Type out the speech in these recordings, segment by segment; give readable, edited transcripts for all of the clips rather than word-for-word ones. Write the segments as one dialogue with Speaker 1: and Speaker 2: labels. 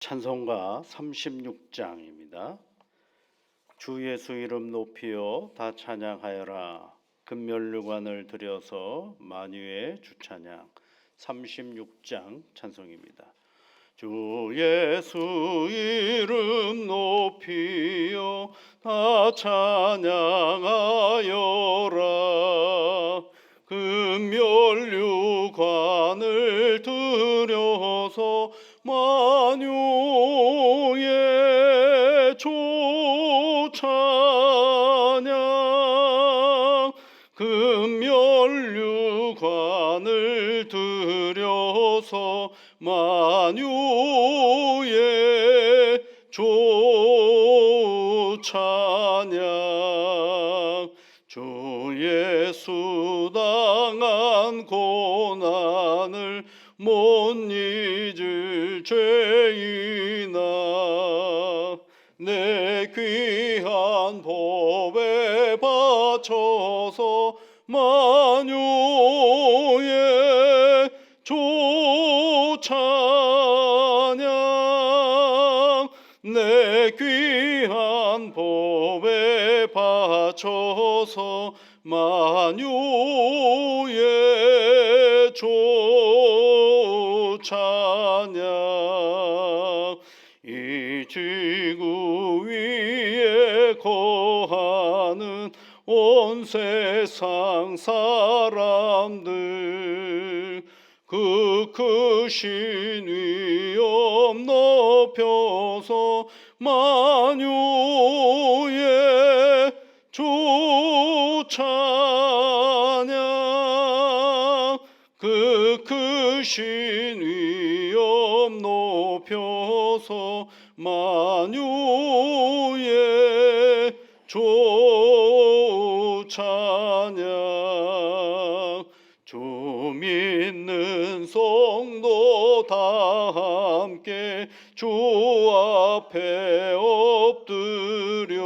Speaker 1: 찬송가 36장입니다. 주 예수 이름 높이여 다 찬양하여라. 금면류관을 들여서 만유의 주찬양. 36장 찬송입니다. 주 예수 이름 높이여 다 찬양하여라. 금면류관을 들여서 만유의 조찬양. 금면류관을 들여서 만유의 조찬양. 주 예수 당한 고난을 못 잊을 죄인아, 내 귀한 법에 바쳐서 만유의 조찬양. 내 귀한 법에 바쳐서 만유의 조찬양. 이 지구 위에 거하는 온 세상 사람들, 그 크신 위엄 높여서 만유의 조찬양. 그 크신 위엄 높여서 만유의 조찬양. 주 믿는 성도 다 함께 주 앞에 엎드려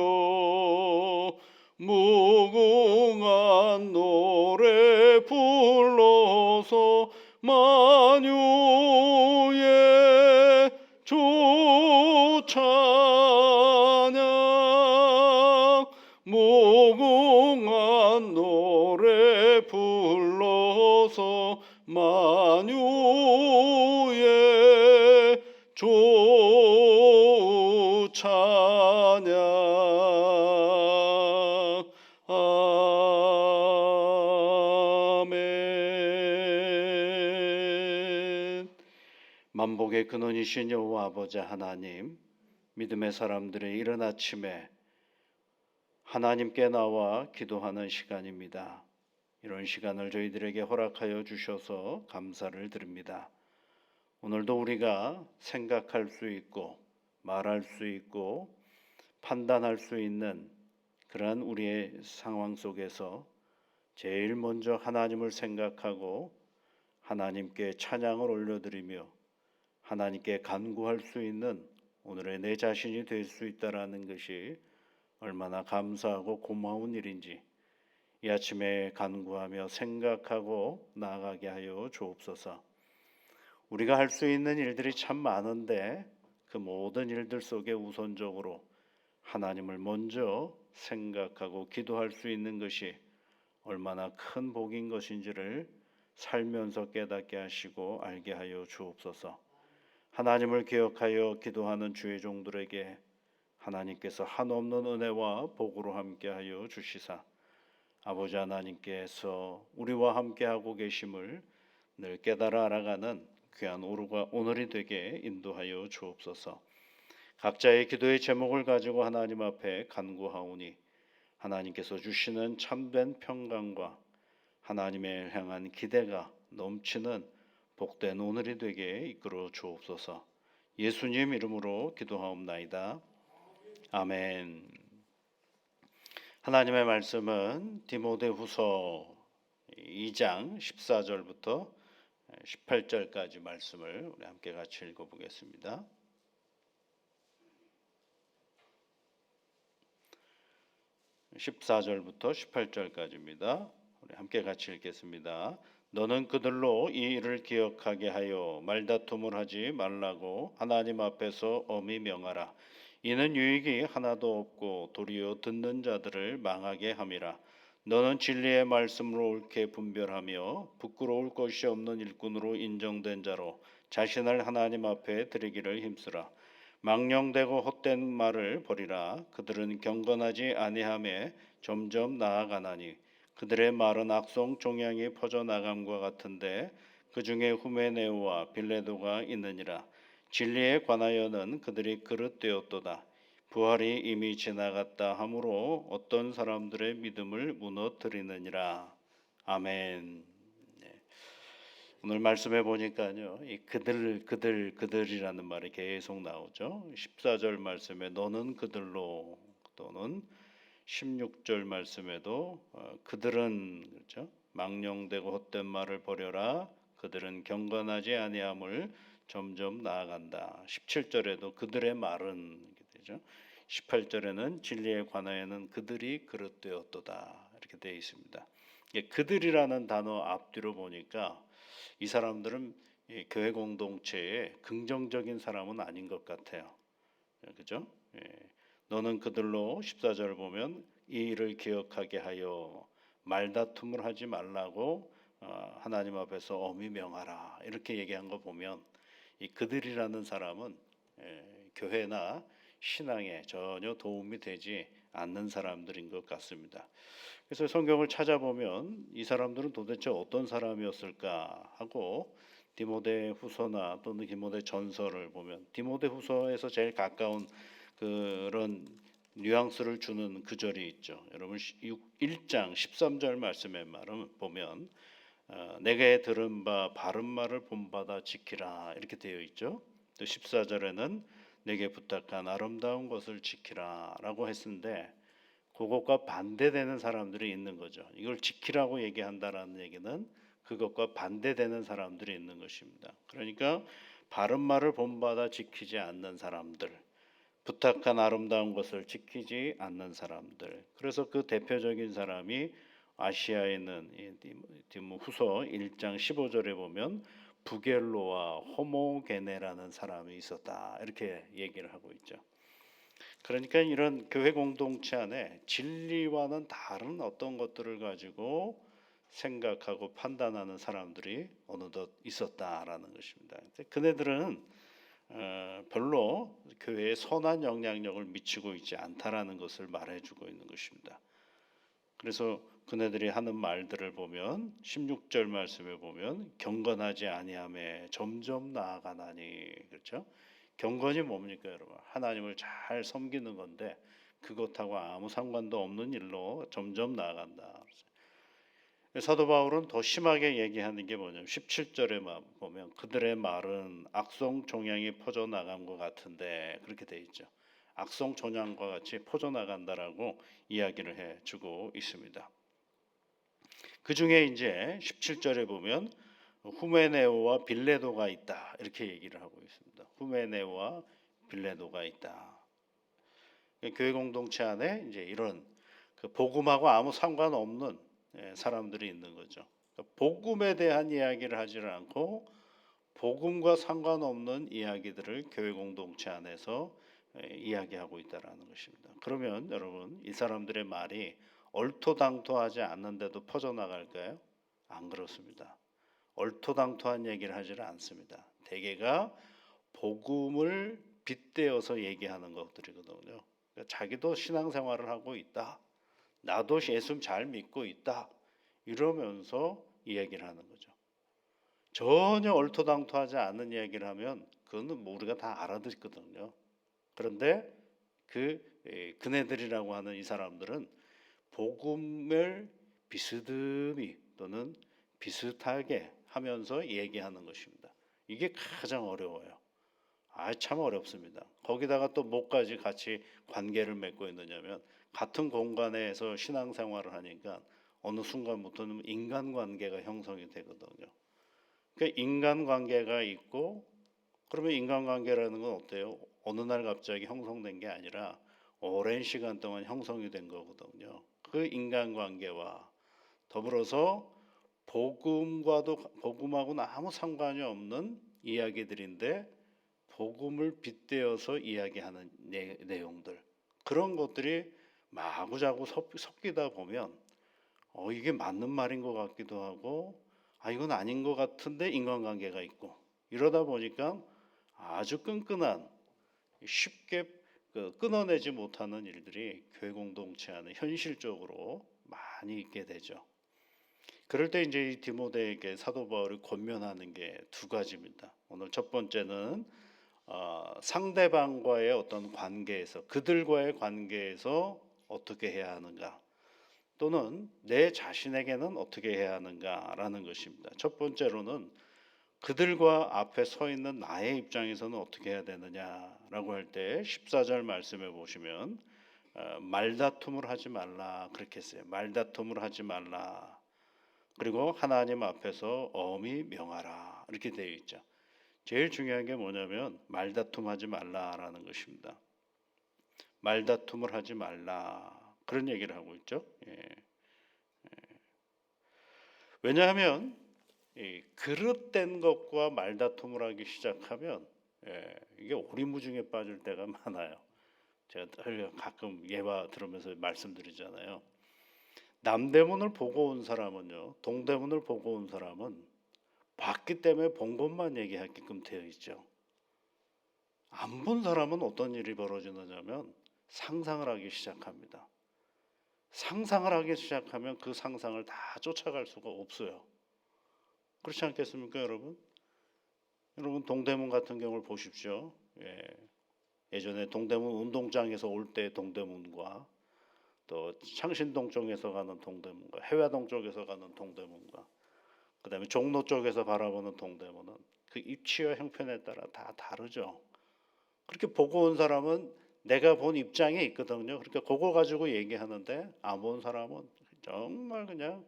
Speaker 1: 무궁한 노래 불러서 만유의 조찬양. 무궁한 노래 불러서 만유의 조찬양. 아멘. 만복의 근원이신 여호와 아버지 하나님, 믿음의 사람들의 이른 아침에 하나님께 나와 기도하는 시간입니다. 이런 시간을 저희들에게 허락하여 주셔서 감사를 드립니다. 오늘도 우리가 생각할 수 있고 말할 수 있고 판단할 수 있는 그러한 우리의 상황 속에서 제일 먼저 하나님을 생각하고 하나님께 찬양을 올려드리며 하나님께 간구할 수 있는 오늘의 내 자신이 될 수 있다라는 것이 얼마나 감사하고 고마운 일인지 이 아침에 간구하며 생각하고 나아가게 하여 주옵소서. 우리가 할 수 있는 일들이 참 많은데 그 모든 일들 속에 우선적으로 하나님을 먼저 생각하고 기도할 수 있는 것이 얼마나 큰 복인 것인지를 살면서 깨닫게 하시고 알게 하여 주옵소서. 하나님을 기억하여 기도하는 주의 종들에게 하나님께서 한없는 은혜와 복으로 함께하여 주시사 아버지 하나님께서 우리와 함께하고 계심을 늘 깨달아 알아가는 귀한 오늘이 되게 인도하여 주옵소서. 각자의 기도의 제목을 가지고 하나님 앞에 간구하오니 하나님께서 주시는 참된 평강과 하나님을 향한 기대가 넘치는 복된 오늘이 되게 이끌어 주옵소서. 예수님 이름으로 기도하옵나이다. 아멘. 하나님의 말씀은 디모데후서 2장 14절부터 18절까지 말씀을 우리 함께 같이 읽어보겠습니다. 14절부터 18절까지입니다. 우리 함께 같이 읽겠습니다. 너는 그들로 이 일을 기억하게 하여 말다툼을 하지 말라고 하나님 앞에서 엄히 명하라. 이는 유익이 하나도 없고 도리어 듣는 자들을 망하게 함이라. 너는 진리의 말씀으로 옳게 분별하며 부끄러울 것이 없는 일꾼으로 인정된 자로 자신을 하나님 앞에 드리기를 힘쓰라. 망령되고 헛된 말을 버리라. 그들은 경건하지 아니하며 점점 나아가나니 그들의 말은 악성 종양이 퍼져나감과 같은데 그 중에 후메네오와 빌레도가 있느니라. 진리에 관하여는 그들이 그릇되었도다. 부활이 이미 지나갔다 하므로 어떤 사람들의 믿음을 무너뜨리느니라. 아멘. 네. 오늘 말씀해 보니까요, 이 그들이라는 말이 계속 나오죠. 14절 말씀에 너는 그들로, 또는 16절 말씀에도 그들은, 그렇죠? 망령되고 헛된 말을 버려라. 그들은 경건하지 아니함을 점점 나아간다. 17절에도 그들의 말은 이렇게 되죠. 18절에는 진리에 관하여는 그들이 그릇되었도다. 이렇게 되어 있습니다. 그들이라는 단어 앞뒤로 보니까 이 사람들은 이 교회 공동체에 긍정적인 사람은 아닌 것 같아요. 그죠? 예. 너는 그들로 14절 보면 이 일을 기억하게 하여 말다툼을 하지 말라고 하나님 앞에서 엄히 명하라. 이렇게 얘기한 거 보면 이 그들이라는 사람은 교회나 신앙에 전혀 도움이 되지 않는 사람들인 것 같습니다. 그래서 성경을 찾아보면 이 사람들은 도대체 어떤 사람이었을까 하고 디모데 후서나 또는 디모데 전서를 보면 디모데 후서에서 제일 가까운 그런 뉘앙스를 주는 구절이 있죠. 여러분 1장 13절 말씀의 말을 보면 내게 들은 바 바른 말을 본받아 지키라 이렇게 되어 있죠. 또 14절에는 내게 부탁한 아름다운 것을 지키라라고 했는데 그것과 반대되는 사람들이 있는 거죠. 이걸 지키라고 얘기한다라는 얘기는 그것과 반대되는 사람들이 있는 것입니다. 그러니까 바른 말을 본받아 지키지 않는 사람들, 부탁한 아름다운 것을 지키지 않는 사람들. 그래서 그 대표적인 사람이 아시아에 있는 디모후서 1장 15절에 보면 부겔로와 호모게네라는 사람이 있었다. 이렇게 얘기를 하고 있죠. 그러니까 이런 교회 공동체 안에 진리와는 다른 어떤 것들을 가지고 생각하고 판단하는 사람들이 어느덧 있었다라는 것입니다. 그네들은 별로 교회에 선한 영향력을 미치고 있지 않다라는 것을 말해주고 있는 것입니다. 그래서 그네들이 하는 말들을 보면 16절 말씀에 보면 경건하지 아니하며 점점 나아가나니, 그렇죠? 경건이 뭡니까, 여러분? 하나님을 잘 섬기는 건데 그것하고 아무 상관도 없는 일로 점점 나아간다. 사도 바울은 더 심하게 얘기하는 게 뭐냐면 17절에 보면 그들의 말은 악성 종양이 퍼져나간 것 같은데 그렇게 돼 있죠. 악성 종양과 같이 퍼져나간다라고 이야기를 해주고 있습니다. 그 중에 이제 17절에 보면 후메네오와 빌레도가 있다 이렇게 얘기를 하고 있습니다. 후메네오와 빌레도가 있다. 교회 공동체 안에 이제 이런 그 복음하고 아무 상관없는 사람들이 있는 거죠. 복음에 대한 이야기를 하지를 않고 복음과 상관없는 이야기들을 교회 공동체 안에서 이야기하고 있다라는 것입니다. 그러면 여러분 이 사람들의 말이 얼토당토하지 않는데도 퍼져나갈까요? 안 그렇습니다. 얼토당토한 얘기를 하지를 않습니다. 대개가 복음을 빗대어서 얘기하는 것들이거든요. 그러니까 자기도 신앙생활을 하고 있다. 나도 예수 잘 믿고 있다. 이러면서 이야기를 하는 거죠. 전혀 얼토당토하지 않는 이야기를 하면 그거는 뭐 우리가 다 알아듣거든요. 그런데 그네들이라고 하는 이 사람들은 복음을 비스듬히 또는 비슷하게 하면서 얘기하는 것입니다. 이게 가장 어려워요. 참 어렵습니다. 거기다가 또 뭐까지 같이 관계를 맺고 있느냐면 같은 공간에서 신앙생활을 하니까 어느 순간부터는 인간관계가 형성이 되거든요. 그러니까 인간관계가 있고 그러면 인간관계라는 건 어때요? 어느 날 갑자기 형성된 게 아니라 오랜 시간 동안 형성이 된 거거든요. 그 인간관계와 더불어서 복음하고는 아무 상관이 없는 이야기들인데 복음을 빗대어서 이야기하는 내용들, 그런 것들이 마구자구 섞이다 보면 이게 맞는 말인 것 같기도 하고 이건 아닌 것 같은데 인간관계가 있고, 이러다 보니까 아주 끈끈한, 쉽게 끊어내지 못하는 일들이 교회 공동체 안에 현실적으로 많이 있게 되죠. 그럴 때 이제 이 디모데에게 사도 바울이 권면하는 게 두 가지입니다. 오늘 첫 번째는 상대방과의 어떤 관계에서, 그들과의 관계에서 어떻게 해야 하는가, 또는 내 자신에게는 어떻게 해야 하는가라는 것입니다. 첫 번째로는 그들과 앞에 서 있는 나의 입장에서는 어떻게 해야 되느냐라고 할 때 14절 말씀해 보시면 말다툼을 하지 말라 그렇게 했어요. 말다툼을 하지 말라. 그리고 하나님 앞에서 엄히 명하라 이렇게 되어 있죠. 제일 중요한 게 뭐냐면 말다툼하지 말라라는 것입니다. 말다툼을 하지 말라 그런 얘기를 하고 있죠. 예. 왜냐하면 이 그릇된 것과 말다툼을 하기 시작하면 이게 오리무중에 빠질 때가 많아요. 제가 가끔 예화 들으면서 말씀드리잖아요. 남대문을 보고 온 사람은요, 동대문을 보고 온 사람은 봤기 때문에 본 것만 얘기하게끔 되어 있죠. 안 본 사람은 어떤 일이 벌어지느냐면 상상을 하기 시작합니다. 상상을 하기 시작하면 그 상상을 다 쫓아갈 수가 없어요. 그렇지 않겠습니까, 여러분? 여러분 동대문 같은 경우를 보십시오. 예전에 동대문 운동장에서 올 때 동대문과 또 창신동 쪽에서 가는 동대문과 해화동 쪽에서 가는 동대문과 그다음에 종로 쪽에서 바라보는 동대문은 그 입지와 형편에 따라 다 다르죠. 그렇게 보고 온 사람은 내가 본 입장에 있거든요. 그러니까 그거 가지고 얘기하는데 안 본 사람은 정말 그냥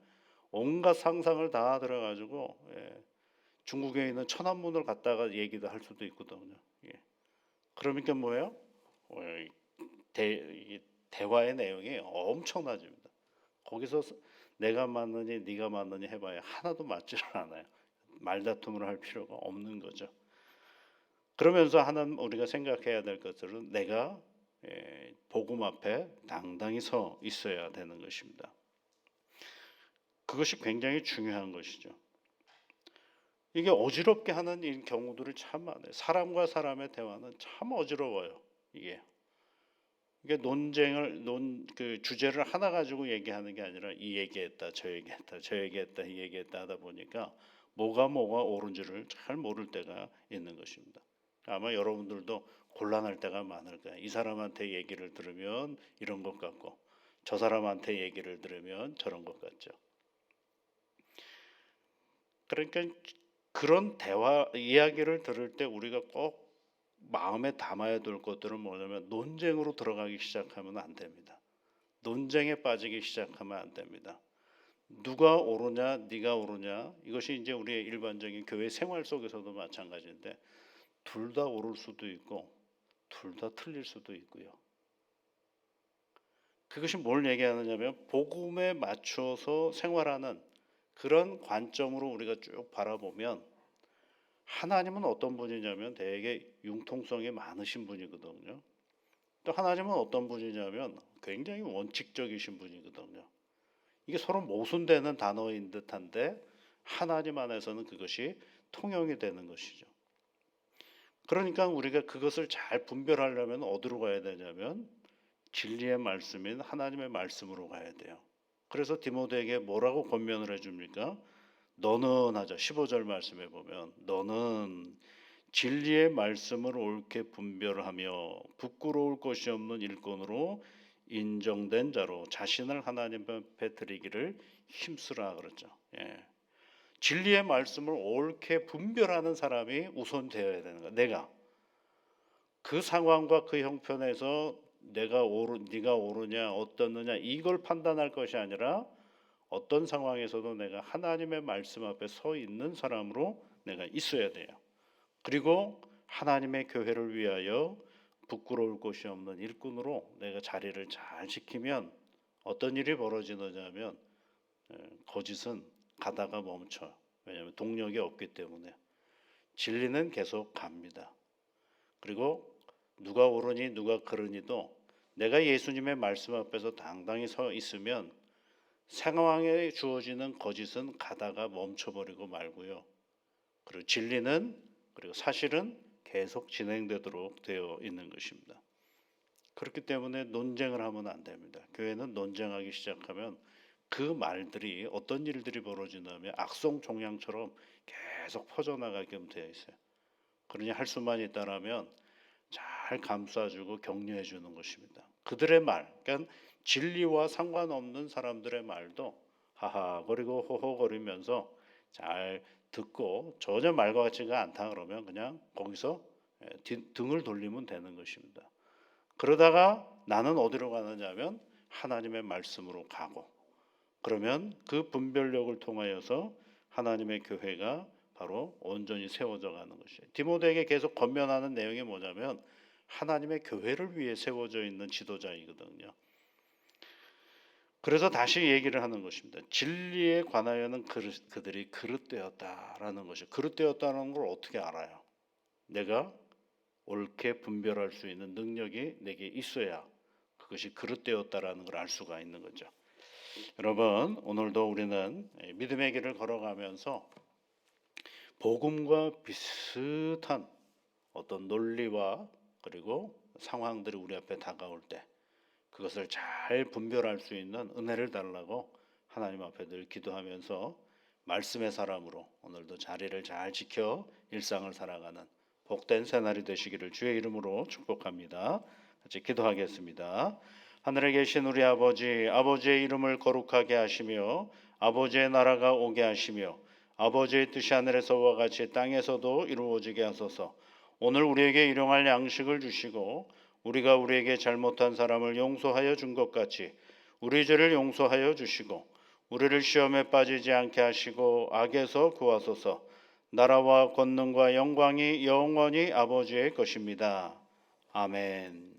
Speaker 1: 온갖 상상을 다 들어가지고 중국에 있는 천안문을 갖다가 얘기도 할 수도 있거든요. 그러니까 뭐예요? 대화의 내용이 엄청나집니다. 거기서 내가 맞느니 네가 맞느니 해봐야 하나도 맞지를 않아요. 말다툼을 할 필요가 없는 거죠. 그러면서 하나는 우리가 생각해야 될 것들은 내가 복음 앞에 당당히 서 있어야 되는 것입니다. 그것이 굉장히 중요한 것이죠. 이게 어지럽게 하는 경우들이 참 많아요. 사람과 사람의 대화는 참 어지러워요. 이게 그 주제를 하나 가지고 얘기하는 게 아니라 이 얘기했다, 저 얘기했다, 저 얘기했다, 이 얘기했다 하다 보니까 뭐가 옳은지를 잘 모를 때가 있는 것입니다. 아마 여러분들도 곤란할 때가 많을 거예요. 이 사람한테 얘기를 들으면 이런 것 같고 저 사람한테 얘기를 들으면 저런 것 같죠. 그러니까 그런 대화 이야기를 들을 때 우리가 꼭 마음에 담아야 될 것들은 뭐냐면 논쟁으로 들어가기 시작하면 안 됩니다. 논쟁에 빠지기 시작하면 안 됩니다. 누가 옳으냐, 네가 옳으냐, 이것이 이제 우리의 일반적인 교회 생활 속에서도 마찬가지인데 둘 다 옳을 수도 있고 둘 다 틀릴 수도 있고요. 그것이 뭘 얘기하느냐면 복음에 맞춰서 생활하는 그런 관점으로 우리가 쭉 바라보면 하나님은 어떤 분이냐면 되게 융통성이 많으신 분이거든요. 또 하나님은 어떤 분이냐면 굉장히 원칙적이신 분이거든요. 이게 서로 모순되는 단어인 듯한데 하나님 안에서는 그것이 통용이 되는 것이죠. 그러니까 우리가 그것을 잘 분별하려면 어디로 가야 되냐면 진리의 말씀인 하나님의 말씀으로 가야 돼요. 그래서 디모데에게 뭐라고 권면을 해줍니까? 너는 하자. 15절 말씀에 보면 너는 진리의 말씀을 옳게 분별하며 부끄러울 것이 없는 일꾼으로 인정된 자로 자신을 하나님 앞에 드리기를 힘쓰라 그랬죠. 진리의 말씀을 옳게 분별하는 사람이 우선 되어야 되는 거야. 내가 그 상황과 그 형편에서 네가 옳으냐 어떻느냐 이걸 판단할 것이 아니라 어떤 상황에서도 내가 하나님의 말씀 앞에 서 있는 사람으로 내가 있어야 돼요. 그리고 하나님의 교회를 위하여 부끄러울 것이 없는 일꾼으로 내가 자리를 잘 지키면 어떤 일이 벌어지느냐면 거짓은 가다가 멈춰요. 왜냐하면 동력이 없기 때문에. 진리는 계속 갑니다. 그리고 누가 옳으니 누가 그르니도 내가 예수님의 말씀 앞에서 당당히 서 있으면 상황에 주어지는 거짓은 가다가 멈춰버리고 말고요. 그리고 진리는 그리고 사실은 계속 진행되도록 되어 있는 것입니다. 그렇기 때문에 논쟁을 하면 안 됩니다. 교회는 논쟁하기 시작하면 그 말들이 어떤 일들이 벌어지냐면 악성종양처럼 계속 퍼져나가게 되어 있어요. 그러니 할 수만 있다라면 잘 감싸주고 격려해 주는 것입니다. 그들의 말, 그러니까 진리와 상관없는 사람들의 말도 하하거리고 호호거리면서 잘 듣고 전혀 말과 같지가 않다 그러면 그냥 거기서 등을 돌리면 되는 것입니다. 그러다가 나는 어디로 가느냐면 하나님의 말씀으로 가고, 그러면 그 분별력을 통하여서 하나님의 교회가 바로 온전히 세워져 가는 것이에요. 디모데에게 계속 권면하는 내용이 뭐냐면 하나님의 교회를 위해 세워져 있는 지도자이거든요. 그래서 다시 얘기를 하는 것입니다. 진리에 관하여는 그들이 그릇되었다라는 것이. 그릇되었다는 걸 어떻게 알아요? 내가 옳게 분별할 수 있는 능력이 내게 있어야 그것이 그릇되었다라는 걸 알 수가 있는 거죠. 여러분, 오늘도 우리는 믿음의 길을 걸어가면서 복음과 비슷한 어떤 논리와 그리고 상황들이 우리 앞에 다가올 때 그것을 잘 분별할 수 있는 은혜를 달라고 하나님 앞에 늘 기도하면서 말씀의 사람으로 오늘도 자리를 잘 지켜 일상을 살아가는 복된 새날이 되시기를 주의 이름으로 축복합니다. 같이 기도하겠습니다. 하늘에 계신 우리 아버지, 아버지의 이름을 거룩하게 하시며 아버지의 나라가 오게 하시며 아버지의 뜻이 하늘에서와 같이 땅에서도 이루어지게 하소서. 오늘 우리에게 일용할 양식을 주시고 우리가 우리에게 잘못한 사람을 용서하여 준 것 같이 우리 죄를 용서하여 주시고 우리를 시험에 빠지지 않게 하시고 악에서 구하소서. 나라와 권능과 영광이 영원히 아버지의 것입니다. 아멘.